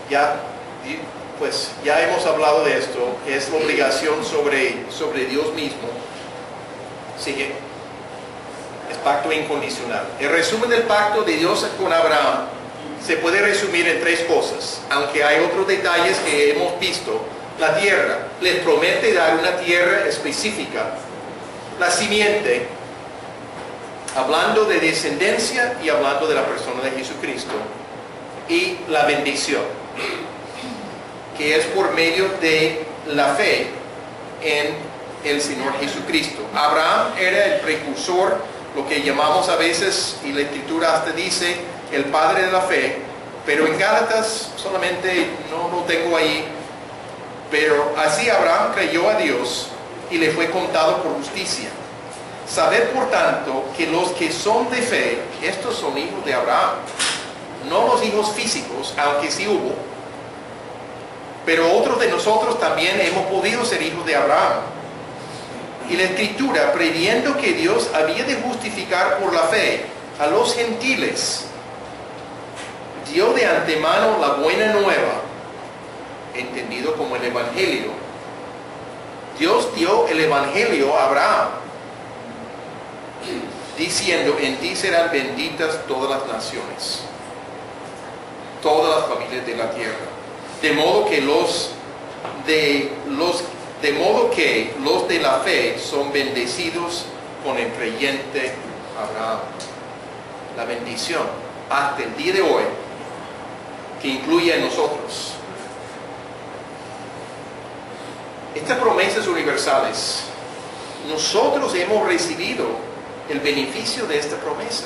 Ya hemos hablado de esto, que es la obligación sobre Dios mismo. Sigue. Es pacto incondicional. El resumen del pacto de Dios con Abraham se puede resumir en tres cosas, aunque hay otros detalles que hemos visto. La tierra, les promete dar una tierra específica. La simiente, hablando de descendencia y hablando de la persona de Jesucristo. Y la bendición, que es por medio de la fe en el Señor Jesucristo. Abraham era el precursor, lo que llamamos a veces, y la Escritura hasta dice, el padre de la fe, pero en Gálatas solamente no lo tengo ahí, pero así Abraham creyó a Dios y le fue contado por justicia. Sabed por tanto que los que son de fe, estos son hijos de Abraham, no los hijos físicos, aunque sí hubo, pero otros de nosotros también hemos podido ser hijos de Abraham. Y la Escritura, previendo que Dios había de justificar por la fe a los gentiles, dio de antemano la buena nueva, entendido como el Evangelio. Dios dio el Evangelio a Abraham, diciendo, en ti serán benditas todas las naciones, todas las familias de la tierra. De modo que los de la fe son bendecidos con el creyente Abraham. La bendición hasta el día de hoy, que incluye a nosotros. Estas promesas universales, nosotros hemos recibido el beneficio de esta promesa.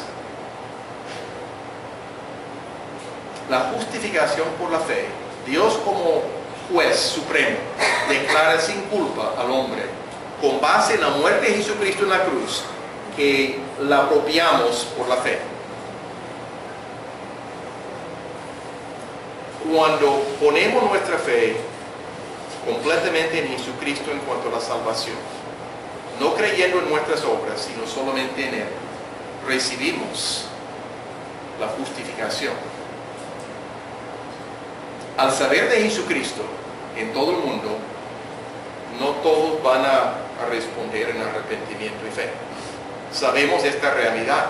La justificación por la fe. Dios como juez supremo declara sin culpa al hombre con base en la muerte de Jesucristo en la cruz, que la apropiamos por la fe. Cuando ponemos nuestra fe completamente en Jesucristo en cuanto a la salvación, no creyendo en nuestras obras, sino solamente en Él, recibimos la justificación. Al saber de Jesucristo en todo el mundo, no todos van a responder en arrepentimiento y fe. Sabemos esta realidad,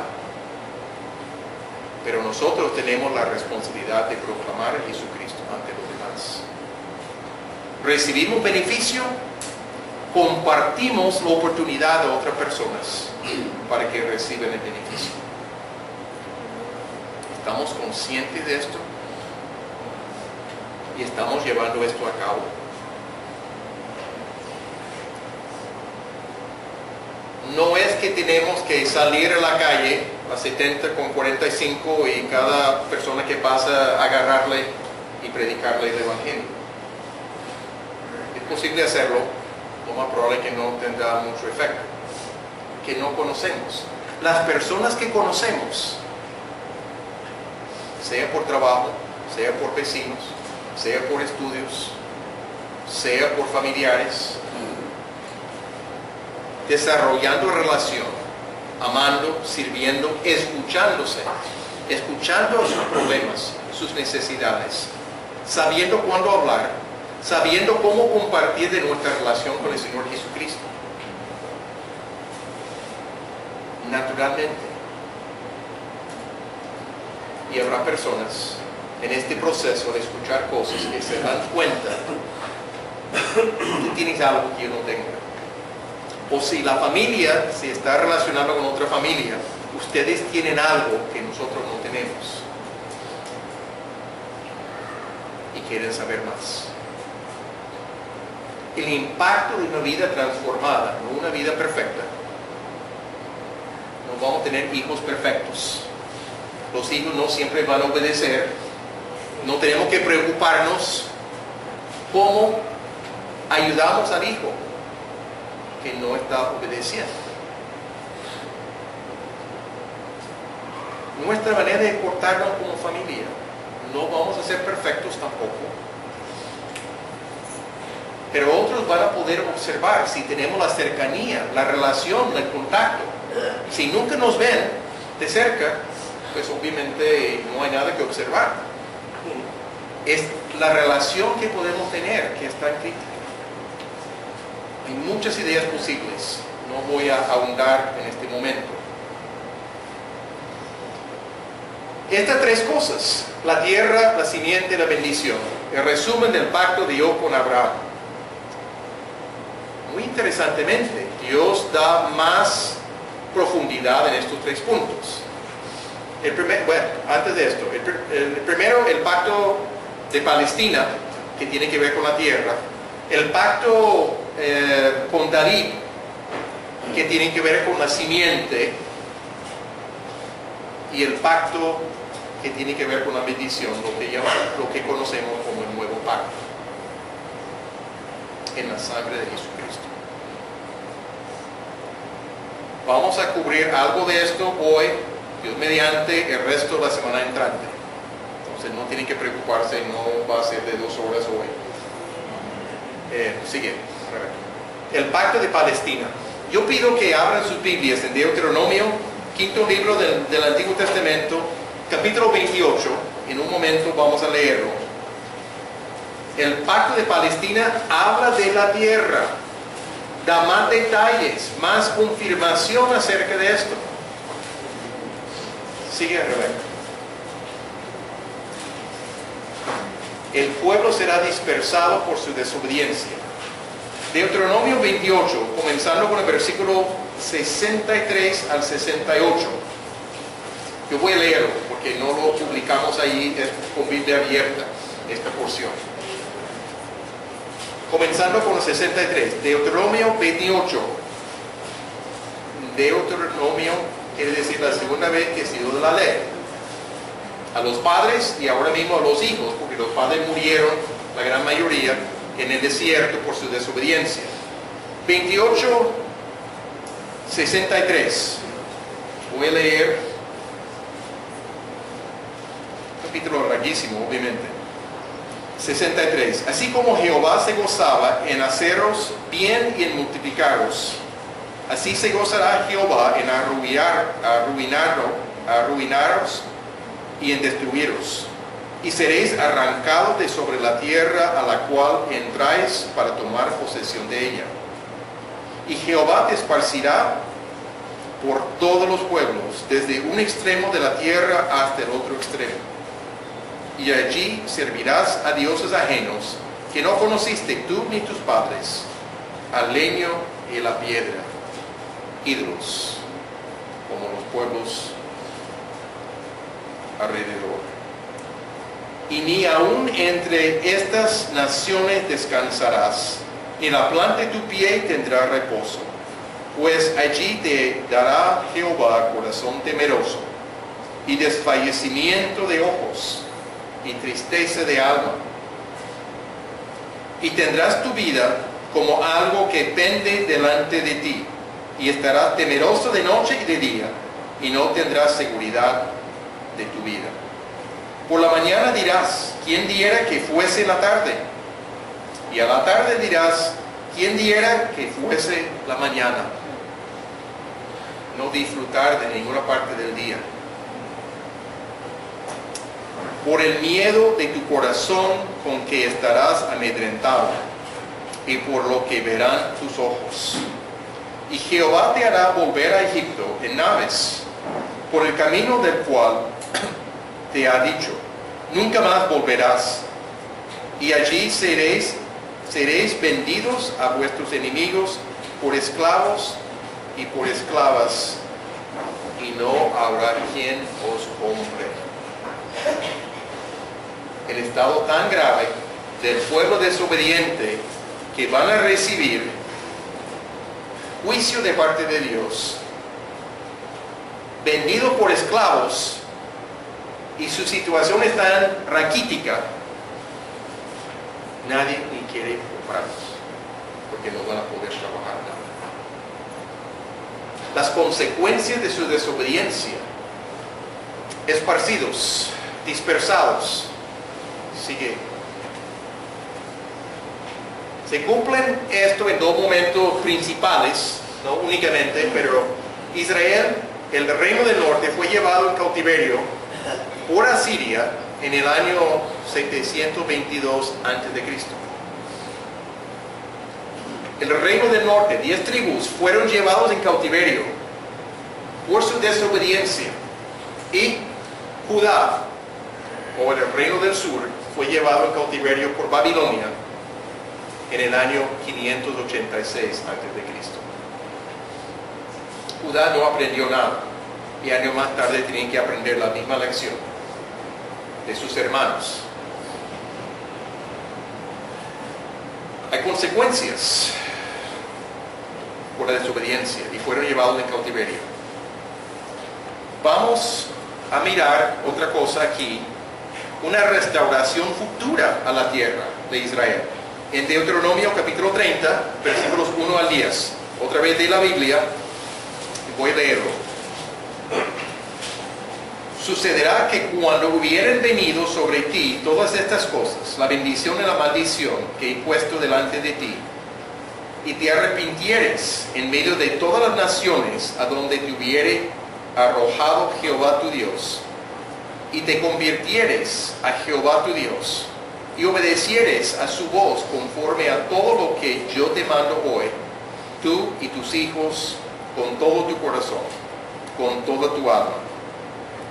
pero nosotros tenemos la responsabilidad de proclamar a Jesucristo ante los demás. Recibimos beneficio, compartimos la oportunidad a otras personas para que reciban el beneficio. ¿Estamos conscientes de esto? Y estamos llevando esto a cabo. No es que tenemos que salir a la calle a 70 con 45 y cada persona que pasa agarrarle y predicarle el evangelio. Es posible hacerlo, lo más probable es que no tendrá mucho efecto, que no conocemos. Las personas que conocemos, sea por trabajo, sea por vecinos, sea por estudios, sea por familiares, desarrollando relación, amando, sirviendo, escuchándose, escuchando sus problemas, sus necesidades, sabiendo cuándo hablar, sabiendo cómo compartir de nuestra relación con el Señor Jesucristo. Naturalmente. Y habrá personas en este proceso de escuchar cosas que se dan cuenta que tienes algo que yo no tengo. O si la familia se está relacionando con otra familia, ustedes tienen algo que nosotros no tenemos. Y quieren saber más. El impacto de una vida transformada, no una vida perfecta. No vamos a tener hijos perfectos. Los hijos no siempre van a obedecer. No tenemos que preocuparnos cómo ayudamos al hijo que no está obedeciendo. Nuestra manera de portarnos como familia, no vamos a ser perfectos tampoco, pero otros van a poder observar si tenemos la cercanía, la relación, el contacto. Si nunca nos ven de cerca, pues obviamente no hay nada que observar. Es la relación que podemos tener que es tan crítica. Hay muchas ideas posibles, no voy a ahondar en este momento. Estas tres cosas, la tierra, la simiente y la bendición, el resumen del pacto de Dios con Abraham. Muy interesantemente, Dios da más profundidad en estos tres puntos. Antes de esto, el primero, el pacto de Palestina, que tiene que ver con la tierra. El pacto con David, que tiene que ver con la simiente, y el pacto que tiene que ver con la bendición, lo que conocemos como el nuevo pacto, en la sangre de Jesucristo. Vamos a cubrir algo de esto hoy, Dios mediante, el resto de la semana entrante. Entonces no tienen que preocuparse, no va a ser de 2 horas hoy. Sigue. El pacto de Palestina. Yo pido que abran sus Biblias en Deuteronomio, quinto libro del Antiguo Testamento, capítulo 28. En un momento vamos a leerlo. El pacto de Palestina habla de la tierra, da más detalles, más confirmación acerca de esto. Sigue, Rebeca. El pueblo será dispersado por su desobediencia. Deuteronomio 28, comenzando con el versículo 63 al 68. Yo voy a leerlo porque no lo publicamos ahí con Biblia abierta, esta porción. Comenzando con el 63, Deuteronomio 28. Deuteronomio quiere decir la segunda vez que se dio la ley. A los padres y ahora mismo a los hijos, porque los padres murieron, la gran mayoría, en el desierto por su desobediencia. 28, 63. Voy a leer, capítulo larguísimo, obviamente. 63. Así como Jehová se gozaba en haceros bien y en multiplicaros, así se gozará Jehová en arruinaros y en destruiros. y seréis arrancados de sobre la tierra a la cual entráis para tomar posesión de ella. Y Jehová te esparcirá por todos los pueblos, desde un extremo de la tierra hasta el otro extremo. Y allí servirás a dioses ajenos que no conociste tú ni tus padres, al leño y a la piedra, ídolos, como los pueblos alrededor. Y ni aun entre estas naciones descansarás, ni la planta de tu pie tendrá reposo, pues allí te dará Jehová corazón temeroso, y desfallecimiento de ojos, y tristeza de alma. Y tendrás tu vida como algo que pende delante de ti, y estarás temeroso de noche y de día, y no tendrás seguridad de tu vida. Por la mañana dirás, ¿quién diera que fuese la tarde? Y a la tarde dirás, ¿quién diera que fuese la mañana? No disfrutar de ninguna parte del día. Por el miedo de tu corazón con que estarás amedrentado, y por lo que verán tus ojos. Y Jehová te hará volver a Egipto en naves, por el camino del cual te ha dicho, nunca más volverás. Y allí seréis vendidos a vuestros enemigos por esclavos y por esclavas, y no habrá quien os compre. El estado tan grave del pueblo desobediente que van a recibir juicio de parte de Dios, vendido por esclavos, y su situación es tan raquítica, nadie ni quiere comprarlos, porque no van a poder trabajar nada. Las consecuencias de su desobediencia: esparcidos, dispersados. Sigue. Se cumplen esto en dos momentos principales, no únicamente, pero Israel, el reino del norte, fue llevado en cautiverio por Asiria en el año 722 a.C. El reino del norte, 10 tribus, fueron llevados en cautiverio por su desobediencia, y Judá, o el reino del sur, fue llevado en cautiverio por Babilonia en el año 586 a.C. Judá no aprendió nada, y años más tarde tenían que aprender la misma lección de sus hermanos. Hay consecuencias por la desobediencia, y fueron llevados en cautiverio. Vamos a mirar otra cosa aquí, una restauración futura a la tierra de Israel. En Deuteronomio capítulo 30, versículos 1 al 10, otra vez de la Biblia, voy a leerlo. Sucederá que cuando hubieren venido sobre ti todas estas cosas, la bendición y la maldición que he puesto delante de ti, y te arrepintieres en medio de todas las naciones a donde te hubiere arrojado Jehová tu Dios, y te convirtieres a Jehová tu Dios, y obedecieres a su voz conforme a todo lo que yo te mando hoy, tú y tus hijos, con todo tu corazón, con toda tu alma.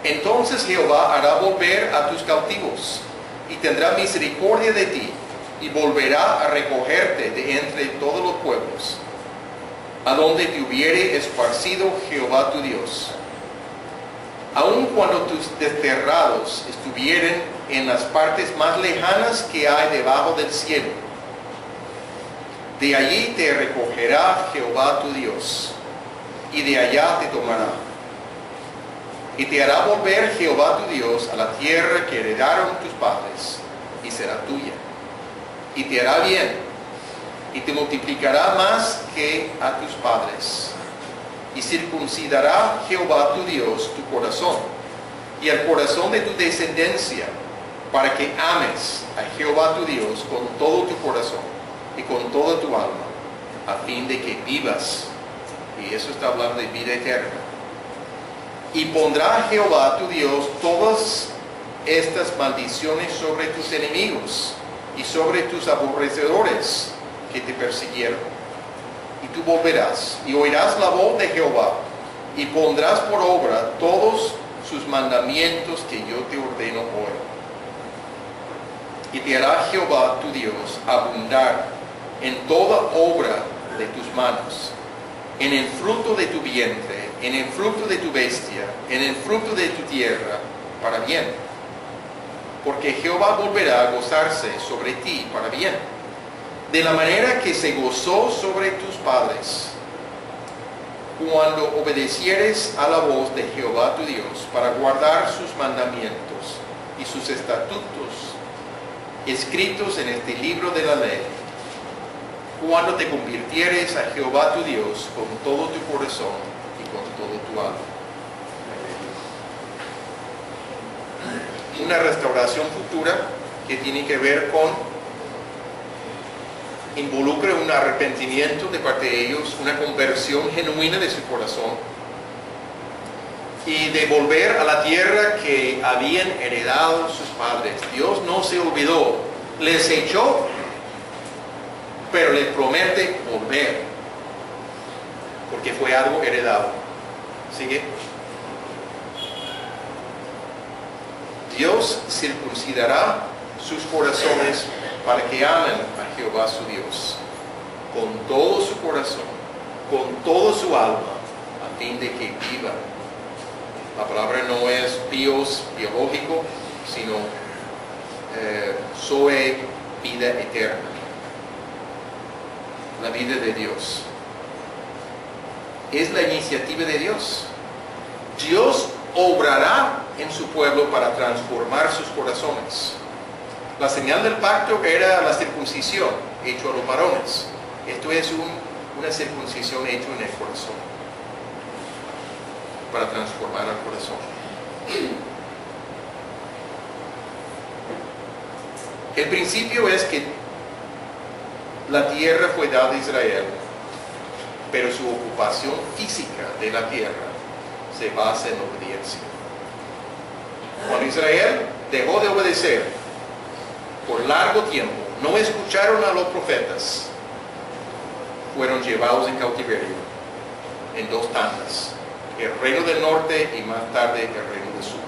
Entonces Jehová hará volver a tus cautivos, y tendrá misericordia de ti, y volverá a recogerte de entre todos los pueblos, a donde te hubiere esparcido Jehová tu Dios. Aun cuando tus desterrados estuvieren en las partes más lejanas que hay debajo del cielo, de allí te recogerá Jehová tu Dios, y de allá te tomará. Y te hará volver Jehová tu Dios a la tierra que heredaron tus padres, y será tuya. Y te hará bien, y te multiplicará más que a tus padres. Y circuncidará Jehová tu Dios tu corazón, y el corazón de tu descendencia, para que ames a Jehová tu Dios con todo tu corazón y con toda tu alma, a fin de que vivas. Y eso está hablando de vida eterna. Y pondrá Jehová tu Dios todas estas maldiciones sobre tus enemigos y sobre tus aborrecedores que te persiguieron. Y tú volverás y oirás la voz de Jehová y pondrás por obra todos sus mandamientos que yo te ordeno hoy. Y te hará Jehová tu Dios abundar en toda obra de tus manos, en el fruto de tu vientre, en el fruto de tu bestia, en el fruto de tu tierra, para bien. Porque Jehová volverá a gozarse sobre ti para bien, de la manera que se gozó sobre tus padres, cuando obedecieres a la voz de Jehová tu Dios, para guardar sus mandamientos y sus estatutos, escritos en este libro de la ley, cuando te convirtieres a Jehová tu Dios con todo tu corazón y con todo tu alma. Una restauración futura que tiene que ver con, involucra un arrepentimiento de parte de ellos, una conversión genuina de su corazón y de volver a la tierra que habían heredado sus padres. Dios no se olvidó, les echó, pero les promete volver, porque fue algo heredado. ¿Sigue? Dios circuncidará sus corazones para que amen a Jehová su Dios con todo su corazón, con toda su alma, a fin de que vivan. La palabra no es bios, biológico, sino zoe, vida eterna. La vida de Dios. Es la iniciativa de Dios. Dios obrará en su pueblo para transformar sus corazones. La señal del pacto era la circuncisión hecho a los varones. Esto es una circuncisión hecha en el corazón, para transformar al corazón. El principio es que la tierra fue dada a Israel, pero su ocupación física de la tierra se basa en obediencia. Cuando Israel dejó de obedecer por largo tiempo, no escucharon a los profetas, fueron llevados en cautiverio en dos tandas, el reino del norte y más tarde el reino del sur.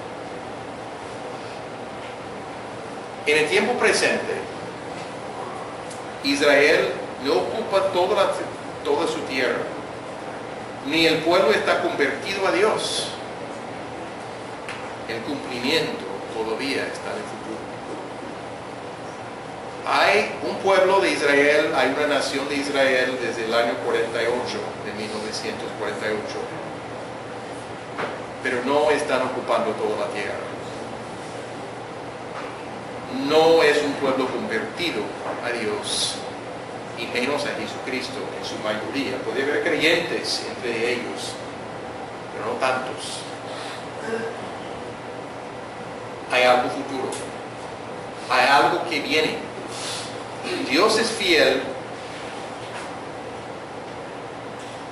En el tiempo presente, Israel no ocupa toda su tierra, ni el pueblo está convertido a Dios. El cumplimiento todavía está en el futuro. Hay un pueblo de Israel, hay una nación de Israel desde el año 48, de 1948, pero no están ocupando toda la tierra. No es un pueblo convertido a Dios, y menos a Jesucristo en su mayoría. Puede haber creyentes entre ellos, pero no tantos. Hay algo futuro, hay algo que viene. Dios es fiel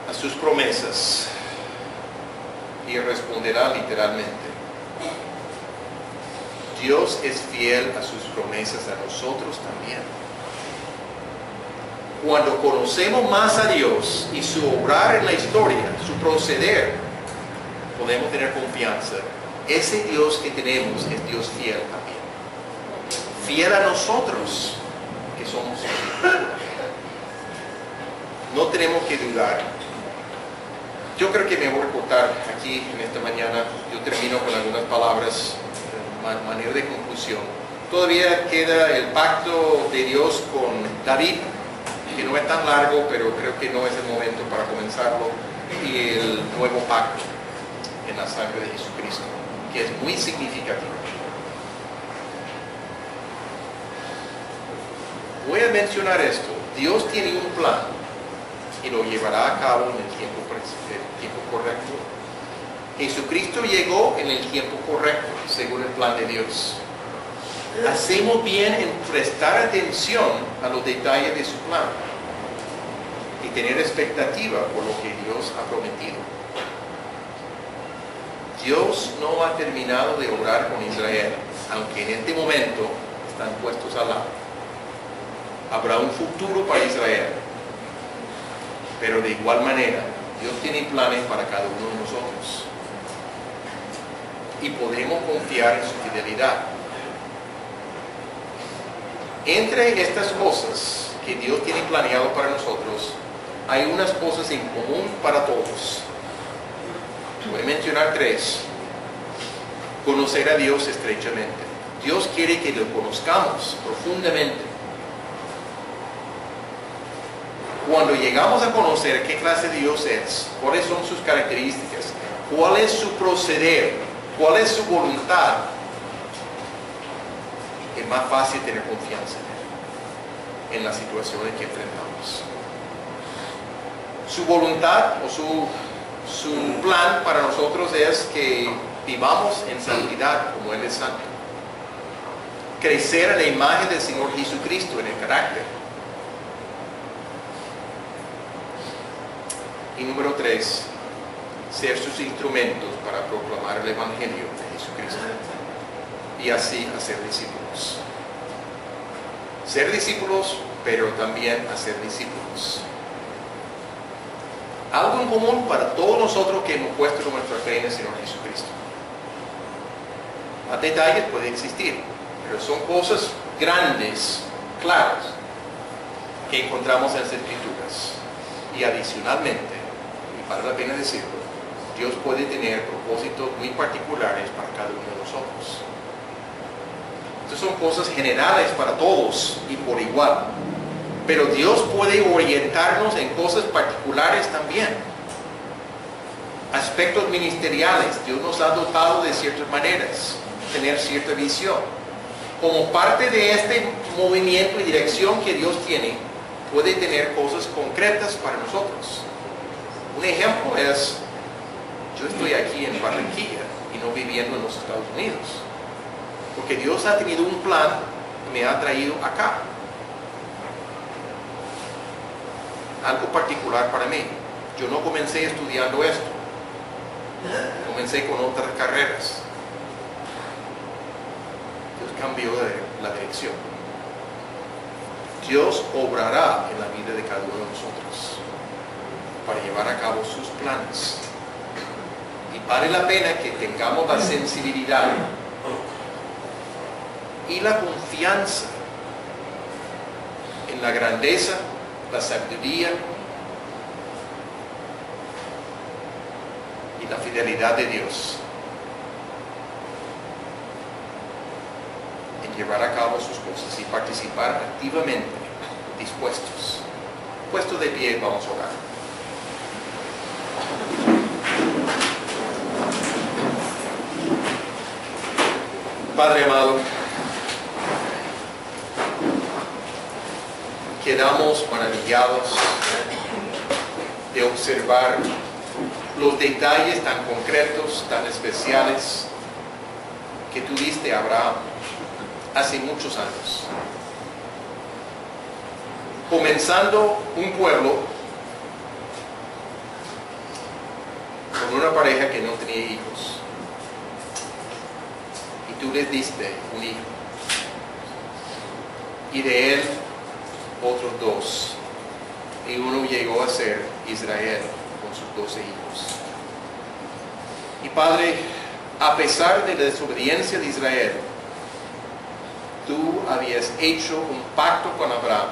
a sus promesas y responderá literalmente. Dios es fiel a sus promesas a nosotros también. Cuando conocemos más a Dios y su obrar en la historia, su proceder, podemos tener confianza. Ese Dios que tenemos es Dios fiel también. Fiel a nosotros, que somos hijos. No tenemos que dudar. Yo creo que me voy a cortar aquí en esta mañana. Yo termino con algunas palabras, manera de conclusión. Todavía queda el pacto de Dios con David, que no es tan largo, pero creo que no es el momento para comenzarlo, y el nuevo pacto en la sangre de Jesucristo, que es muy significativo. Voy a mencionar esto. Dios tiene un plan y lo llevará a cabo en el tiempo correcto. Jesucristo llegó en el tiempo correcto, según el plan de Dios. Hacemos bien en prestar atención a los detalles de su plan y tener expectativa por lo que Dios ha prometido. Dios no ha terminado de obrar con Israel aunque en este momento están puestos al lado. Habrá un futuro para Israel, pero de igual manera Dios tiene planes para cada uno de nosotros y podemos confiar en su fidelidad. Entre estas cosas que Dios tiene planeado para nosotros, hay unas cosas en común para todos. Voy a mencionar 3. Conocer a Dios estrechamente. Dios quiere que lo conozcamos profundamente. Cuando llegamos a conocer qué clase de Dios es, cuáles son sus características, cuál es su proceder, cuál es su voluntad, es más fácil tener confianza en Él, en las situaciones que enfrentamos. Su voluntad o su plan para nosotros es que vivamos en santidad como Él es santo. Crecer en la imagen del Señor Jesucristo en el carácter. Y número 3, ser sus instrumentos para proclamar el Evangelio de Jesucristo y así hacer discípulos. Ser discípulos, pero también hacer discípulos. Algo en común para todos nosotros que hemos puesto nuestra fe en el Señor Jesucristo. Más detalles pueden existir, pero son cosas grandes, claras, que encontramos en las Escrituras. Y adicionalmente, y vale la pena decirlo, Dios puede tener propósitos muy particulares para cada uno de nosotros. Estas son cosas generales para todos y por igual. Pero Dios puede orientarnos en cosas particulares también. Aspectos ministeriales, Dios nos ha dotado de ciertas maneras, tener cierta visión. Como parte de este movimiento y dirección que Dios tiene, puede tener cosas concretas para nosotros. Un ejemplo es, yo estoy aquí en Barranquilla y no viviendo en los Estados Unidos, porque Dios ha tenido un plan y me ha traído acá. Algo particular para mí. Yo no comencé estudiando esto. Comencé con otras carreras. Dios cambió la dirección. Dios obrará en la vida de cada uno de nosotros para llevar a cabo sus planes. Y vale la pena que tengamos la sensibilidad y la confianza en la grandeza, la sabiduría y la fidelidad de Dios en llevar a cabo sus cosas y participar activamente, dispuestos. Puestos de pie, vamos a orar. Padre amado, quedamos maravillados de observar los detalles tan concretos, tan especiales que tú diste a Abraham hace muchos años. Comenzando un pueblo con una pareja que no tenía hijos y tú les diste un hijo y de él otros 2, y uno llegó a ser Israel con sus 12 hijos. Y Padre, a pesar de la desobediencia de Israel, tú habías hecho un pacto con Abraham.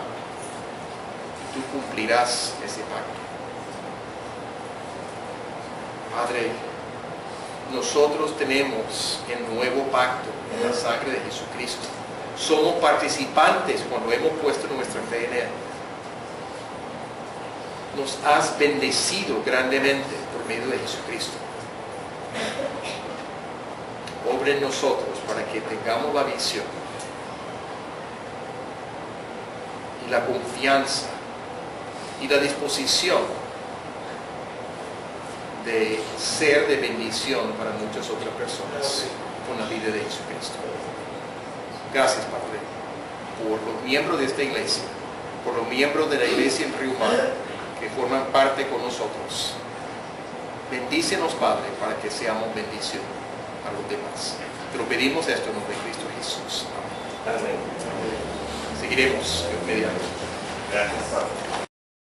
Tú cumplirás ese pacto. Padre, nosotros tenemos el nuevo pacto en la sangre de Jesucristo. Somos participantes cuando hemos puesto nuestra fe en Él. Nos has bendecido grandemente por medio de Jesucristo. Obra en nosotros para que tengamos la visión y la confianza y la disposición de ser de bendición para muchas otras personas con la vida de Jesucristo. Gracias, Padre, por los miembros de esta iglesia, por los miembros de la iglesia en Río Mar que forman parte con nosotros. Bendícenos, Padre, para que seamos bendición a los demás. Te lo pedimos esto en nombre de Cristo Jesús. Jesús. Amén. Seguiremos mediante. Gracias, Padre.